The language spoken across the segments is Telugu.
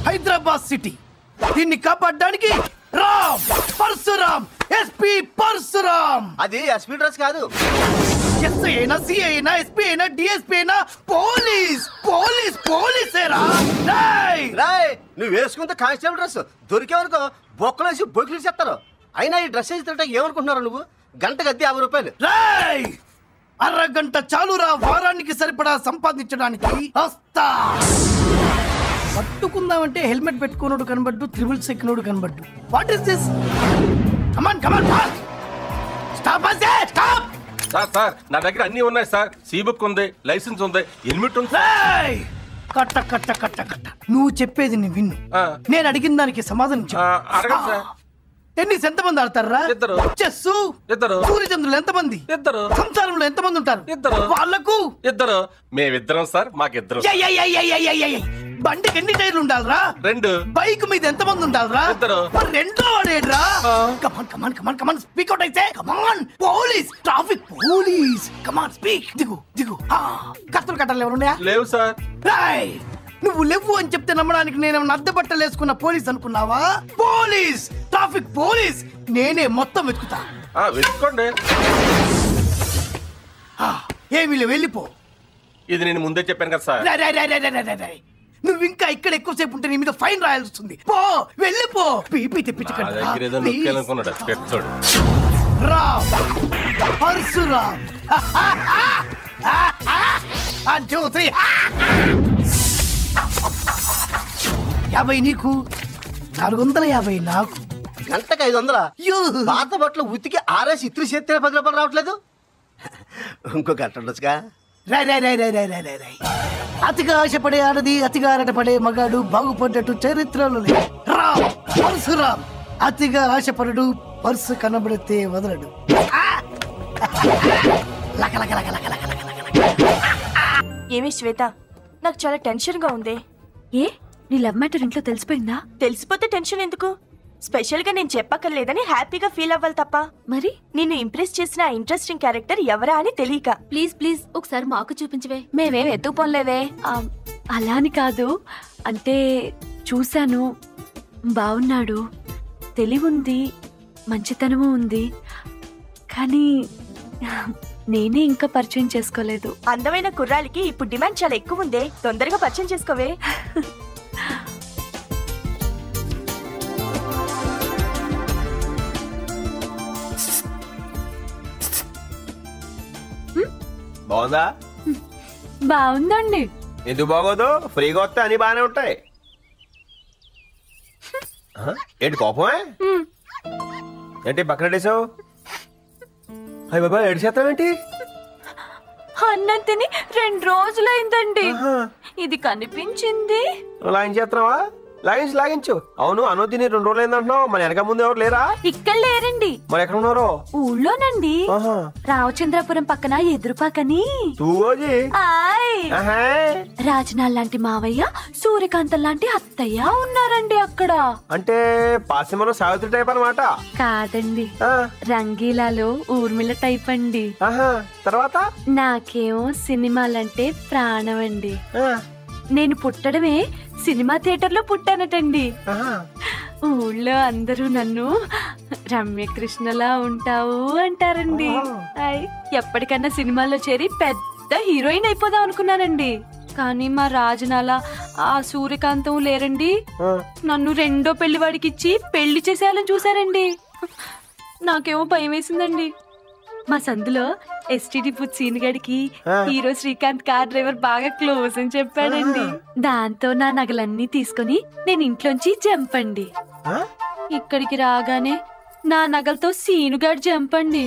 హైదరాబాద్ సిటీ. దీన్ని కాపాడడానికి రామ్ పరశురామ్, ఎస్పీ పరశురామ్. అది ఎస్పీ డ్రెస్ కాదు. ఎస్ఐ అయినా, సిఐ అయినా, ఎస్పీ అయినా, డిఎస్పీ అయినా పోలీస్ పోలీస్ పోలీసేరా. నువ్వు వేసుకుంటే కానిస్టేబుల్ డ్రెస్ దొరికేవనుకో బొక్కలేసి బొక్కులు చెప్తారు. అయినా ఈ డ్రెస్ వేసి తింటే ఏమనుకుంటున్నారు నువ్వు? గంటకు అద్దె 50 రూపాయలు. అరగంట చాలురా వారానికి సరిపడా సంపాదించడానికి. వస్తా. పట్టుకుందామంటే హెల్మెట్ పెట్టుకున్నాడు కనబడ్డు, త్రిబుల్స్ ఎక్కినోడు కనబడ్డు. What is this? Come on come on stop stop. Sir నా దగ్గర అన్ని ఉన్నాయి సార్. సీ బుక్ ఉంది, లైసెన్స్ ఉంది, హెల్మెట్ ఉంది. కట్ట కట్ట కట్ట కట్ట. నువ్వు చెప్పేది నీ విన్ను. నేను అడిగిన దానికి సమాధానం అడగండి సార్. టెన్నిస్ ఎంతమంది ఆడతారా? 2. చెస్ 2. సూర్యచంద్రులు ఎంతమంది? 2. సంసారంలో ఎంతమంది ఉంటారు? 2. వాళ్ళకు 2. మేమిద్దరం సార్, మాకిద్దరం. బండికి ఎన్ని టైర్లు ఉండాలరా? 2. బైక్ మీద ఎంతమంది ఉండాలరా? 2. రెండో వాడేడ్రా? కమాన్ కమాన్ కమాన్ కమాన్ స్పీక్ అవుట్ అయితే. Come on police, traffic police. Come on speak. దిగు దిగు. కత్తులు కట్టాలి ఎవరున్నాయా? లేవు సార్. నువ్వు లేవు అని చెప్తే నమ్మడానికి నేనేమన్నా అద్దె బట్టలు వేసుకున్న పోలీస్ అనుకున్నావా? Police, traffic police. నేనే మొత్తం వెతుకుతా. వెతుక్కోండి. ఏమి వెళ్ళిపో. ఇది నేను ముందే చెప్పాను కదా సార్. నువ్వు ఇంకా ఇక్కడ ఎక్కువసేపు ఉంటే నీ మీద ఫైన్ రాయాల్సి వస్తుంది. పో, వెళ్ళిపో. పీపీ తెప్పించకండి. రామ్ పరశురామ్. 1 2 3. 50 నీకు, 450 నాకు. గంటకు 500. పాత బట్టలు ఉతికి ఆరేసి ఇత్రి చేస్తే 10 రూపాయలు రావట్లేదు. ఇంకో గంట ఉండొచ్చుగా. అతిగా ఆశపడే ఆడది, అతిగా ఆరటపడే మగాడు బాగుపడ్డట్టు చరిత్రలో లేదు. రామ్ పరశురామ్ అతిగా ఆశపడడు, పర్సు కనబడితే వదలడు. ఏమి శ్వేత, నాకు చాలా టెన్షన్ గా ఉంది. ఏ, నీ లవ్ మ్యాటర్ ఇంట్లో తెలిసిపోయిందా? తెలిసిపోతే టెన్షన్ ఎందుకు? స్పెషల్ గా నేను చెప్పక్కర్లేదని హ్యాపీగా ఫీల్ అవ్వాలి తప్ప. మరి నిన్ను ఇంప్రెస్ చేసిన ఇంట్రెస్టింగ్ క్యారెక్టర్ ఎవరా అని తెలియక. ప్లీజ్ ప్లీజ్ ఒకసారి మాకు చూపించవే. మేమేం ఎత్తుపోలేదే. అలా అని కాదు, అంటే చూశాను, బాగున్నాడు, తెలివుంది, మంచితనము ఉంది, కానీ నేనే ఇంకా పరిచయం చేసుకోలేదు. అందమైన కుర్రాళ్ళకి ఇప్పుడు డిమాండ్ చాలా ఎక్కువ ఉందే. తొందరగా పరిచయం చేసుకోవే. బాగుందా? బాగుందండి. ఎందుకు బాగోదు? ఫ్రీగా వస్తే అన్ని బాగానే ఉంటాయి. ఏంటి కోపమే? ఏంటి పక్కన వేసావు? అయ్య బాబా, ఏడు శాతం ఏంటి? అన్నం తిని 2 రోజులైందండి. ఇది కనిపించింది. లాగిన్ చేస్తున్నావా? లాగించు. అవును, అనొద్దని 2 రోజులైందంటున్నావు. మన వెనక ముందు ఎవరు లేరా? ఇక్కడ లేరండి. మరి ఎక్కడ ఉన్నారు? ఊళ్ళోనండి, రామచంద్రపురం పక్కన ఎదురుపాకని. రాజనాల్ లాంటి మావయ్య, సూర్యకాంతం లాంటి అత్తయ్య ఉన్నారండి అక్కడ. అంటే పాసిమలో సావిత్రి టైప్ అన్నమాట? కాదండి, రంగీలాలో ఊర్మిళ టైప్ అండి. తర్వాత నాకేమో సినిమాలంటే ప్రాణం అండి. నేను పుట్టడమే సినిమా థియేటర్ లో పుట్టానటండి. ఊళ్ళో అందరూ నన్ను రమ్యకృష్ణలా ఉంటావు అంటారండి. ఎప్పటికన్నా సినిమాల్లో చేరి పెద్ద హీరోయిన్ అయిపోదాం అనుకున్నానండి. కానీ మా రాజనాల ఆ సూర్యకాంతం లేరండి. నన్ను 2వ పెళ్లివాడికి ఇచ్చి పెళ్లి చేసేయాలని చూసారండి. నాకేమో భయం వేసిందండి. మా సందులో ఎస్టీడీ బుత్ సీన్ గడికి హీరో శ్రీకాంత్ కార్ డ్రైవర్ బాగా క్లోజ్ అని చెప్పాడండి. దాంతో నా నగలన్నీ తీసుకుని నేను ఇంట్లోంచి జంపండి. ఇక్కడికి రాగానే నా నగలతో సీనుగాడు జంపండి.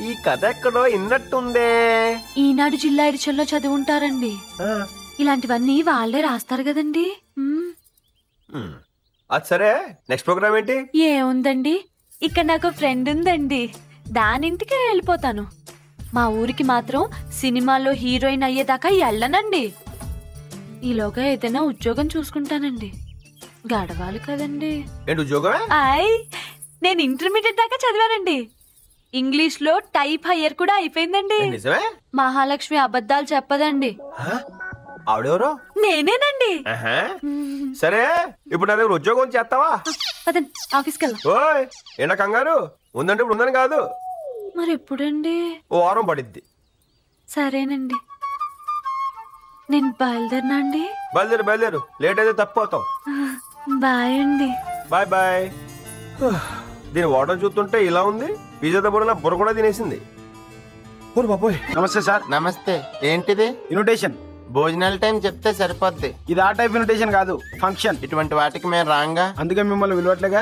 ఈ కథ ఎక్కడో ఇన్నట్టుందే. ఈనాడు జిల్లా ఎడిషన్లో చదువుంటారండి. ఇలాంటివన్నీ వాళ్ళే రాస్తారు కదండి. అది సరే, నెక్స్ట్ ప్రోగ్రామ్ ఏంటి? ఏముందండి, ఇక్కడ నాకు ఫ్రెండ్ ఉందండి, దానింటికి వెళ్ళిపోతాను. మా ఊరికి మాత్రం సినిమాలో హీరోయిన్ అయ్యేదాకా వెళ్ళనండి. ఈలోగా ఏదైనా ఉద్యోగం చూసుకుంటానండి. గడవాలి కదండి. నేను ఇంటర్మీడియట్ దాకా చదివానండి. ఇంగ్లీష్ లో టైప్ హయ్యర్ కూడా అయిపోయిందండి. మహాలక్ష్మి అబద్ధాలు చెప్పదండి. ఆవిడెవరో? నేనేనండి. సరే ఇప్పుడు నా దగ్గర ఉద్యోగం చేస్తావా? పదండి ఆఫీస్కి వెళ్దాం. ఓయ్ ఏంటా కంగారు? ఉందంటే ఇప్పుడు ఉందని కాదు. మరి ఎప్పుడండి? ఓ వారం పడిద్ది. సరేనండి, నేను బయలుదేరినా అండి? బయలుదేరు, లేట్ అయితే తప్పిపోతాం. బాయ్ అండి. Bye bye. దీని వాటర్ చూస్తుంటే ఇలా ఉంది, పిజ్జాతో కూడా నా బుర్ర కూడా తినేసింది. బాబోయ్. నమస్తే సార్. నమస్తే. ఏంటిది? ఇన్విటేషన్. భోజనాల టైం చెప్తే సరిపోద్ది. ఇది ఆ టైప్ ఇన్విటేషన్ కాదు, ఫంక్షన్. ఇటువంటి వాటికి మేము రాంగా, అందుకే మిమ్మల్ని విలువట్లేగా.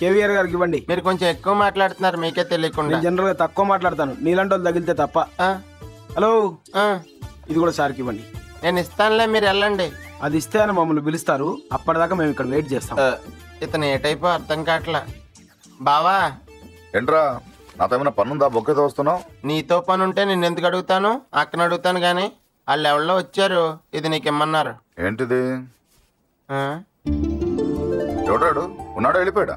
కేవీఆర్ గారికి ఇవ్వండి. మీరు కొంచెం ఎక్కువ మాట్లాడుతున్నారు, మీకే తెలియకుండా. జనరల్ గా తక్కువ మాట్లాడతాను, నీలాంటి వాళ్ళు తగిలితే తప్ప. హలో, ఇది కూడా సార్కి ఇవ్వండి. నేను ఇస్తానులే, మీరు వెళ్ళండి. అది ఇస్తే అని మమ్మల్ని పిలుస్తారు, అప్పటిదాకా మేము ఇక్కడ వెయిట్ చేస్తాం. ఇతను ఏ టైపో అర్థం కావట్లా. బావా ఏంట్రా, నాతో ఏమైనా పనుందా? బొక్కేతో వస్తున్నావు? నీతో పని ఉంటే నేను ఎందుకు అడుగుతాను, అక్కన అడుగుతాను గాని. వాళ్ళు ఎవరిలో వచ్చారు, ఇది నీకు ఇమ్మన్నారు. ఏంటిది? ఎవడాడు? ఉన్నాడా వెళ్ళిపోయాడా?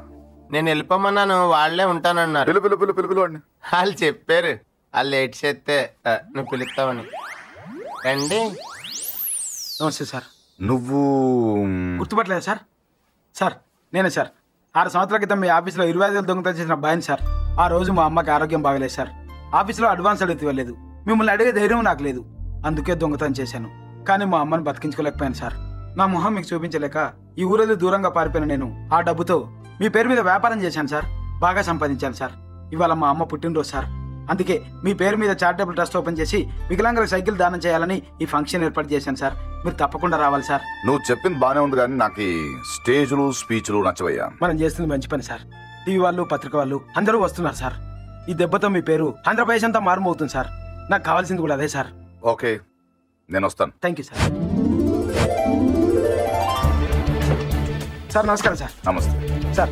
నేను వెళ్ళిపోమన్నాను, వాళ్లే ఉంటానన్నారు. పిలు పిలు పిలు పిలు పిలు వాడిని. వాళ్ళు చెప్పారు, వాళ్ళు లేట్ చేస్తే నువ్వు పిలుస్తావని. రండి. నమస్తే సార్. నువ్వు గుర్తుపట్టలేదు సార్? సార్ నేనే సార్. 6 సంవత్సరాల క్రితం మీ ఆఫీస్లో 25,000 దొంగతనం చేసిన అబ్బాయిని సార్. ఆ రోజు మా అమ్మకి ఆరోగ్యం బాగలేదు సార్. ఆఫీస్లో అడ్వాన్స్ అడిగితే ఇవ్వలేదు. మిమ్మల్ని అడిగే ధైర్యం నాకు లేదు, అందుకే దొంగతనం చేశాను. కానీ మా అమ్మని బతికించుకోలేకపోయాను సార్. నా మొహం మీకు చూపించలేక ఈ ఊరేది దూరంగా పారిపోయిన నేను ఆ డబ్బుతో మీ పేరు మీద వ్యాపారం చేశాను సార్. బాగా సంపాదించాను సార్. ఇవాళ మా అమ్మ పుట్టినరోజు సార్. అందుకే మీ పేరు మీద చారిటబుల్ ట్రస్ట్ ఓపెన్ చేసి వికలాంగులకు సైకిల్ దానం చేయాలని ఈ ఫంక్షన్ ఏర్పాటు చేశాను సార్. మీరు తప్పకుండా రావాలి సార్. నువ్వు చెప్పింది బానే ఉంది, కానీ నాకు ఈ స్టేజ్లు స్పీచ్లు నచ్చవయ్యా. మనం చేస్తుంది మంచి పని సార్. టీవీ వాళ్ళు, పత్రిక వాళ్ళు అందరూ వస్తున్నారు సార్. ఈ దెబ్బతో మీ పేరు ఆంధ్రప్రదేశ్ అంతా మారుమవుతుంది సార్. నాకు కావాల్సింది కూడా అదే సార్. ఓకే, నేను వస్తాను. Thank you sir. సార్ నమస్కారం సార్. నమస్తే సార్.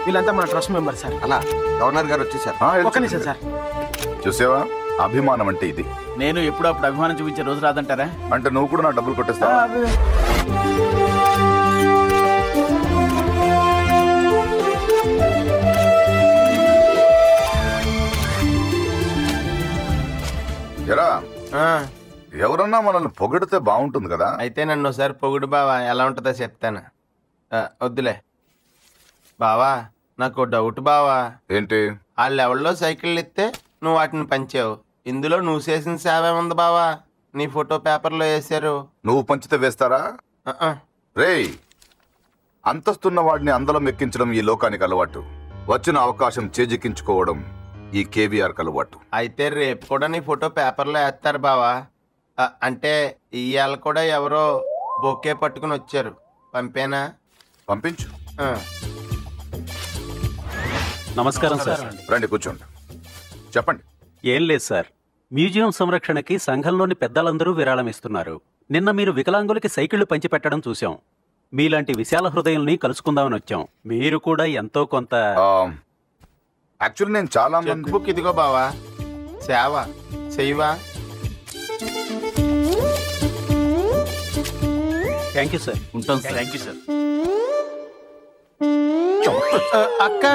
వీళ్ళంతా మన ట్రస్ట్ మెంబర్ సార్. అలా గవర్నర్ గారు వచ్చేసారు. ఒక్క నిమిషం సార్. చూసావా, అభిమానం అంటే ఇది. నేను ఎప్పుడు అప్పుడు అభిమానం చూపించే రోజు రాదంటారా? అంటే నువ్వు కూడా నా డబ్బులు కొట్టేస్తావా? ఎరా, ఎవరన్నా మనల్ని పొగిడితే బాగుంటుంది కదా. అయితే నన్ను ఒకసారి పొగుడు బావా, ఎలా ఉంటుందో చెప్తాను. వద్దులే బావా, నాకు డౌట్ బావా. ఏంటి? ఆ లెవెల్లో సైకిళ్ళు ఇస్తే నువ్వు వాటిని పంచావు. ఇందులో నువ్వు చేసిన సేవ ఏముంది బావా? నీ ఫోటో పేపర్లో వేశారు. నువ్వు పంచితే వేస్తారా? రేయ్, అంతస్తున్న వాడిని అందలం ఎక్కించడం ఈ లోకానికి అలవాటు. వచ్చిన అవకాశం చేజిక్కించుకోవడం ఈ కేవీఆర్ అలవాటు. అయితే రేపు కూడా నీ ఫోటో పేపర్లో వేస్తారు బావా. అంటే ఇవాళ కూడా ఎవరో బొకే పట్టుకుని వచ్చారు, పంపేనా? పంపించు. నమస్కారం సార్. రండి, కూర్చోండి. చెప్పండి. ఏం లేదు సార్, మ్యూజియం సంరక్షణకి సంఘంలోని పెద్దలందరూ విరాళం ఇస్తున్నారు. నిన్న మీరు వికలాంగులకి సైకిళ్లు పంచిపెట్టడం చూసాం. మీలాంటి విశాల హృదయాల్ని కలుసుకుందామని వచ్చాం. మీరు కూడా ఎంతో కొంత. యాక్చువల్లీ నేను చాలా చెక్ బుక్ ఇదిగో బావా, సేవ చెయ్యవా? Thank you sir. ఉంటాం సార్. Thank you sir. అక్క,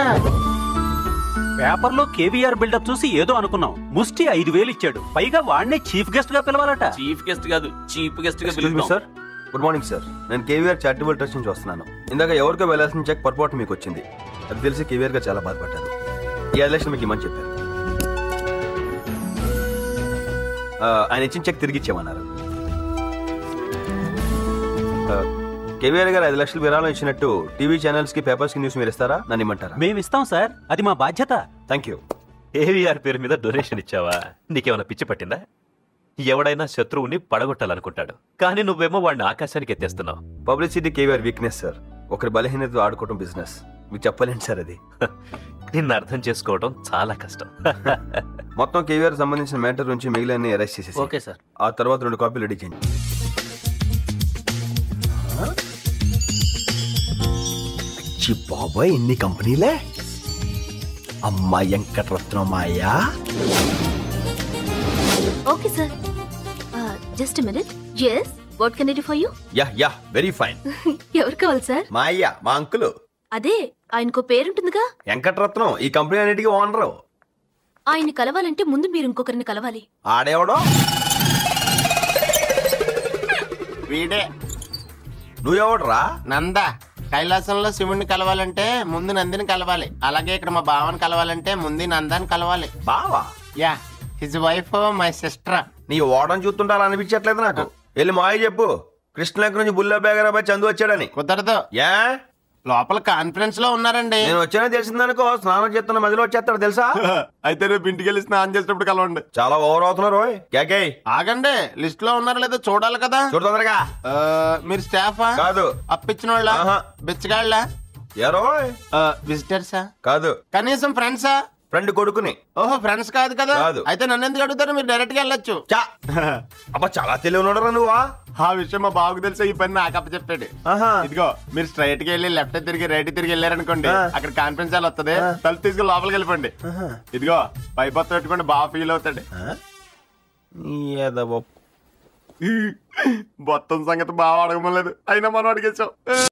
పేపర్లో కేవీఆర్ బిల్డప్ చూసి ఏదో అనుకున్నాం. ముష్టి 5,000 ఇచ్చాడు. పైగా వాడినే చీఫ్ గెస్ట్ గా పిలవాలట. చీఫ్ గెస్ట్ కాదు, చీఫ్ గెస్ట్ గా పిలుస్తాం సార్. Good morning sir. నేను కేవీఆర్ చారిటబుల్ ట్రస్ట్ నుంచి వస్తున్నాను. ఇందాక ఎవరికో వెళ్ళాల్సిన చెక్ పొరపాటు మీకు వచ్చింది. అది తెలిసి కేవీఆర్ గా చాలా బాధపడ్డాను. ఈ ఎలక్షన్ మీకు ఇమ్మని చెప్పారు. ఆయన ఇచ్చిన చెక్ తిరిగి ఇచ్చామన్నారు. కేవీఆర్ గారు 5 లక్షలు విరాళం ఇచ్చినట్టు టీవీ ఛానల్స్ కి, పేపర్స్ కి న్యూస్ మీరు ఇస్తారా? నన్ను ఇమ్మంటారా? మేము ఇస్తాం సార్, అది మా బాధ్యత. Thank you. కేవీఆర్ పేరు మీద డొనేషన్ ఇచ్చావా? నీకేమైనా పిచ్చి పట్టిందా? ఎవడైనా శత్రువుని పడగొట్టాలనుకుంటాడు, కానీ నువ్వేమో వాడిని ఆకాశానికి ఎత్తేస్తున్నావు. Publicity KVR weakness sir. ఒకరి బలహీనత ఆడుకోవడం బిజినెస్. మీకు చెప్పలేండి సార్ అది. నిన్ను అర్థం చేసుకోవడం చాలా కష్టం. మొత్తం కేవీఆర్ సంబంధించిన మ్యాటర్ నుంచి మిగిలిన అరెస్ట్ చేసేసి. Okay sir. ఆ తర్వాత 2 కాపీలు రెడీ చేయండి. బాబాయ్, ఇన్ని కంపెనీలే. అమ్మా వెంకటరత్నం మాయా. Okay sir, just minute. yes, what can I do for you? Yeah very fine. ఎవరు కావాలి సార్? మా అయ్య, మా అంకులు. అదే, ఆయనకో పేరుంటుందిగా. వెంకటరత్నం ఈ కంపెనీ అన్నిటికీ ఓనరు. ఆయన్ని కలవాలంటే ముందు మీరు ఇంకొకరిని కలవాలి. ఆడేవడో వీడే. నువ్వెవడరా? నంద. కైలాసంలో శివుణ్ణి కలవాలంటే ముందు నందిని కలవాలి. అలాగే ఇక్కడ మా బావని కలవాలంటే ముందు నందాన్ని కలవాలి. బావా? Yeah, his wife my sister. నీ ఓడని చూస్తుంటే అలా అనిపించట్లేదు నాకు. వెళ్ళి మాయ చెప్పు కృష్ణలంక నుంచి బుల్ల బేగరాబాయ్ చందు వచ్చాడని. కుదరదు. యా, లోపల కాన్ఫరెన్స్ లో ఉన్నారండి. నేను వచ్చానే తెలిసిందనుకో, స్నానం చేస్తున్న మధ్యలో వచ్చేస్తాడు తెలుసా? అయితే రేపు ఇంటికి వెళ్ళి స్నానం చేసేటప్పుడు కలవండి. చాలా ఓవర్ అవుతున్నారు. ఆగండి, లిస్ట్ లో ఉన్నారో లేదో చూడాలి కదా. చూడతొందరగా. మీరు స్టాఫా? కాదు. అప్పించిన వాళ్ళ? బిచ్చగాళ్ళ? ఎవరో విజిటర్సా? కాదు. కనీసం ఫ్రెండ్సా? ఫ్రెండ్ కొడుకుని. ఓహో, ఫ్రెండ్స్ కాదు కదా. కాదు. అయితే నన్ను ఎందుకు అడుగుతారు? మీరు డైరెక్ట్ గా వెళ్ళొచ్చు. అబ్బా, చాలా తెలివి ఉన్నాడు నువ్వా. ఆ విషయం మా బాబుకు తెలిసే ఈ పని నాకు అప్పచెప్పాడు. ఇదిగో, మీరు స్ట్రైట్ గా వెళ్ళి లెఫ్ట్ తిరిగి రైట్ తిరిగి వెళ్ళారనుకోండి, అక్కడ కాన్ఫరెన్స్ హాల్ వస్తుంది. తలుపు తీసుకుని లోపలికి వెళ్ళిపోండి. ఇదిగో, పైపత్తు పెట్టుకోండి, బాగా ఫీల్ అవుతాడు. మొత్తం సంగతి బాగా అడగమలేదు, అయినా మనం అడిగేసాం.